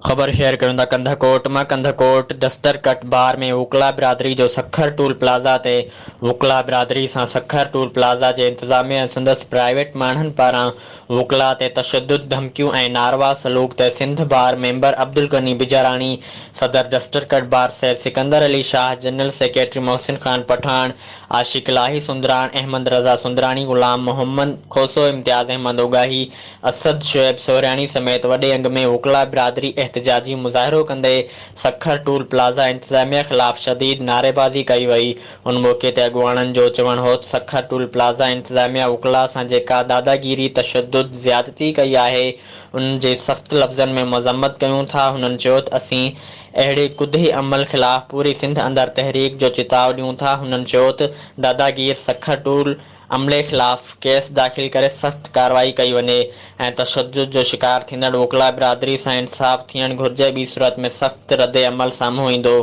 ख़बर शेयर करूं था कंधाकोट मां। कंधाकोट दस्तर कट बार में वकला बिरादरी जो सखर टूल प्लाज़ा ते वकला बिरादरी सां सखर टूल प्लाज़ा जे इंतज़ामिया ऐं संदसि प्राइवेट माण्हुनि पारां वकला ते तशद्दुद धमकियूं ऐं नारवा सलूक ते सिंध बार मेंबर अब्दुल गनी बिजाराणी, सदर दस्तर कट बार सैयद सिकंदर अली शाह, जनरल सेक्रेटरी मोहसिन खान पठान, आशिक इलाही सुंदरान, अहमद रज़ा सुंदराणी, गुलाम मोहम्मद खोसो, इम्तियाज़ अहमद उगाही, असद शोएब सोहरियाणी समेत वॾे अंग में वकला बिरादरी एहतजाजी मुज़ाहिरो कंदे सखर टूल प्लाज़ा इंतज़ामिया ख़िलाफ़ शदीद नारेबाज़ी कई वई। उन मौक़े ते अॻुवाणनि जो चवणु हो त सखर टूल प्लाज़ा इंतज़ामिया वकला सां जेका दादागीरी तशद्दुद ज़्यादती कई आहे उन्हनि जे सख़्त लफ़्ज़नि में मज़म्मत कयूं था। हुननि चयो त असीं अहिड़े कुदही अमल ख़िलाफ़ पूरी सिंध अंदरि तहरीक जो चिताव ॾियूं था। हुननि चयो त दादागीर सखर टूल अमले ख़िलाफ़ केस दाख़िल करे सख़्त कार्रवाई कई वञे ऐं तशद्दुद जो शिकार थींदड़ वकला बिरादरी सां इंसाफ़ थियणु घुरिजे। ॿी सूरत में सख़्त रद्द अमल साम्हूं ईंदो।